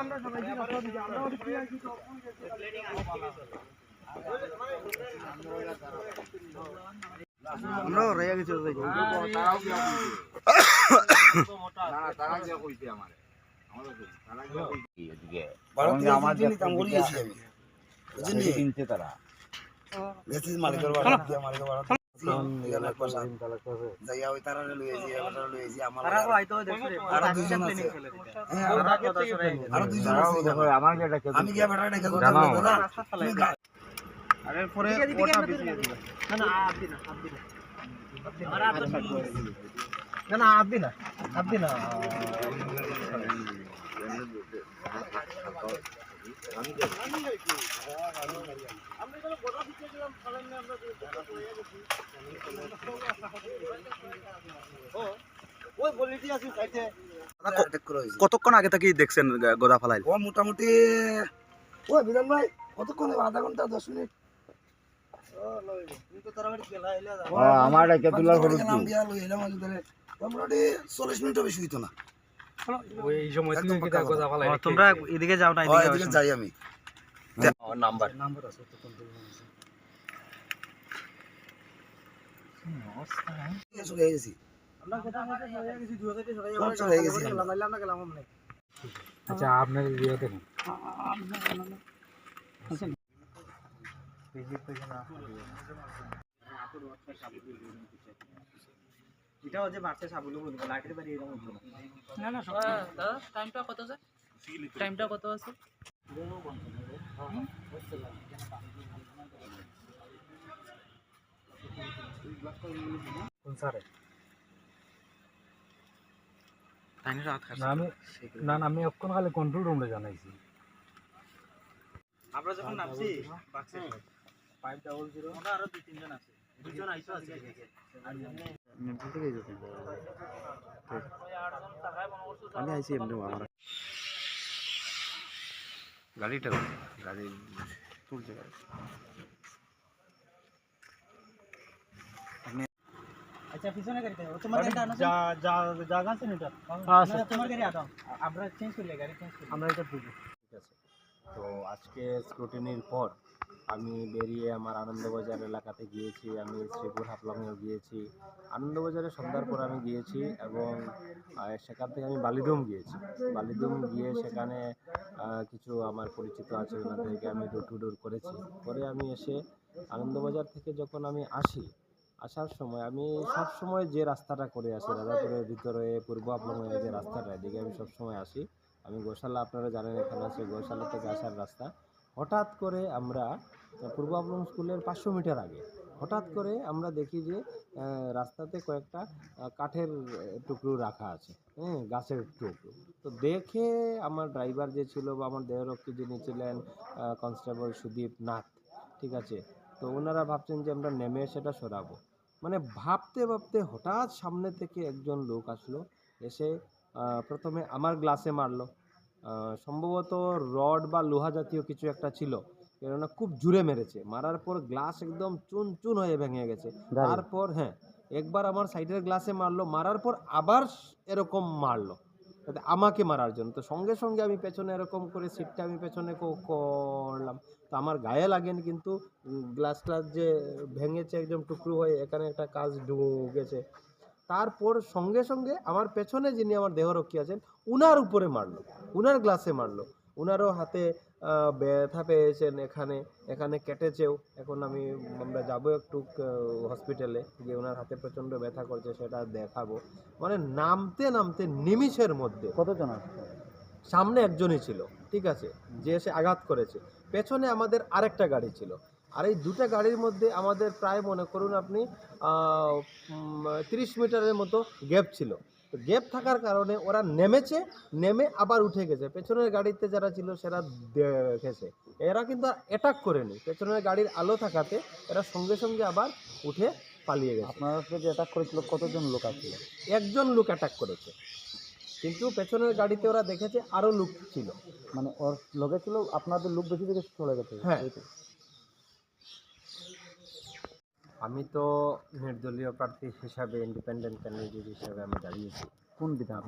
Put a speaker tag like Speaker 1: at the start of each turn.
Speaker 1: আমরা সবাই আমরা রয়ে গেছি কতক্ষণ আগে থেকে দেখছেন গোদা ফালাই?
Speaker 2: ও মোটামুটি ওই বিধান ভাই কতক্ষণ, আধা ঘন্টা 10 মিনিট।
Speaker 1: আমার
Speaker 2: মোটামুটি 40 মিনিটও বেশি হইতো না।
Speaker 1: তোমরা এদিকে যাও না?
Speaker 2: এদিকে যাই আমি।
Speaker 1: নাম্বার আছে আচ্ছা, আপনার এটা হচ্ছে বাড়তে সাবুলো বলবো লাইটের বাড়ি এরকম হতো না। না দাদা টাইমটা কত আছে? টাইমটা কত আছে? কোন স্যার? আমি অক্ষণ খালি কন্ট্রোল রুমে জানাইছি। আমরা যখন নামছি বাক্সে 500 ওটা আরো 2-3 জন আছে, দুজন আইছো আছে আমি আইছি এমনি আমার গাড়িটা গাড়ি তুলছে আচ্ছা পিছনে গাড়িতে তোমার গাড়িটা আনো জায়গা আছে না? এটা আচ্ছা তোমার গাড়ি আনো, আমরা চেঞ্জ করলে গাড়ি চেঞ্জ করি আমরা এটা বুঝি। ঠিক আছে, তো আজকে স্ক্রুটিনির পর আমি বেরিয়ে আমার আনন্দবাজার এলাকাতে গিয়েছি, আমি শ্রীপুর হাফলংয়েও গিয়েছি, আনন্দবাজারে সন্ধ্যার পর আমি গিয়েছি এবং সেখান থেকে আমি বালিদুম গিয়েছি। বালিদুম গিয়ে সেখানে কিছু আমার পরিচিত আছে, ওনাদেরকে আমি ডোর টু ডোর করেছি। পরে আমি এসে আনন্দবাজার থেকে যখন আমি আসার সময় আমি সবসময় যে রাস্তাটা করে আসি রাজাপুরের ভিতরে পূর্ব হাফলংয়ের যে রাস্তাটা, এদিকে আমি সবসময় আসি। আমি গোশালা, আপনারা জানেন এখানে আছে গোশালা থেকে আসার রাস্তা। হঠাৎ করে আমরা পূর্ব হাফলং স্কুলের 500 মিটার আগে হঠাৎ করে আমরা দেখি যে রাস্তাতে কয়েকটা কাঠের টুকরো রাখা আছে, গাছের টুকরো। তো দেখে আমার ড্রাইভার যে ছিল বা আমার দেহরক্ষী যিনি ছিলেন কনস্টেবল সুদীপ নাথ, ঠিক আছে, তো ওনারা ভাবছেন যে আমরা নেমে সেটা সরাবো। মানে ভাবতে ভাবতে হঠাৎ সামনে থেকে একজন লোক আসলো, এসে প্রথমে আমার গ্লাসে মারলো। সম্ভবত রড বা লোহা জাতীয় কিছু একটা ছিল, কেননা খুব জোরে মেরেছে। মারার পর গ্লাস একদম চুন চুন হয়ে ভেঙে গেছে। তারপর একবার আমার সাইডের গ্লাসে মারলো, মারার পর আবার এরকম মারলো আমাকে মারার জন্য। তো সঙ্গে সঙ্গে আমি পেছনে এরকম করে সিটটা আমি পেছনে করলাম, তো আমার গায়ে লাগেনি, কিন্তু গ্লাসটা যে ভেঙেছে একদম টুকরো হয়ে এখানে একটা কাজ ঢুকেছে। তারপর সঙ্গে সঙ্গে আমার পেছনে যিনি আমার দেহরক্ষী আছেন উনার উপরে মারলো, উনার গ্লাসে মারলো। উনারও হাতে ব্যথা পেয়েছেন, এখানে কেটেছেও। এখন আমরা যাবো একটু হসপিটালে গিয়ে, ওনার হাতে প্রচণ্ড ব্যথা করছে, সেটা দেখাবো। মানে নামতে নামতে নিমিষের মধ্যে
Speaker 3: কতজন আসছে?
Speaker 1: সামনে একজনই ছিল, ঠিক আছে, যে এসে আঘাত করেছে। পেছনে আমাদের আরেকটা গাড়ি ছিল, আর এই দুটা গাড়ির মধ্যে আমাদের প্রায় মনে করুন আপনি 30 মিটারের মতো গ্যাপ ছিল। তো গ্যাপ থাকার কারণে ওরা নেমে আবার উঠে গেছে। পেছনের গাড়িতে যারা ছিল সেরা দেখেছে, এরা কিন্তু অ্যাটাক করেনি। পেছনের গাড়ির আলো থাকাতে এরা সঙ্গে সঙ্গে আবার উঠে পালিয়ে গেছে।
Speaker 3: আপনার যে অ্যাটাক করেছিল কতজন লোক আছে?
Speaker 1: একজন লোক অ্যাটাক করেছে, কিন্তু পেছনের গাড়িতে ওরা দেখেছে আরও লোক ছিল।
Speaker 3: মানে ওর লোকে ছিল, আপনাদের লোক বেশি দেখে চলে গেছে।
Speaker 1: হ্যাঁ, আমি তো নির্দলীয় প্রার্থী হিসাবে, ইন্ডিপেন্ডেন্ট ক্যান্ডিডেট হিসাবে আমি দাঁড়িয়েছি।
Speaker 3: কোন বিধান?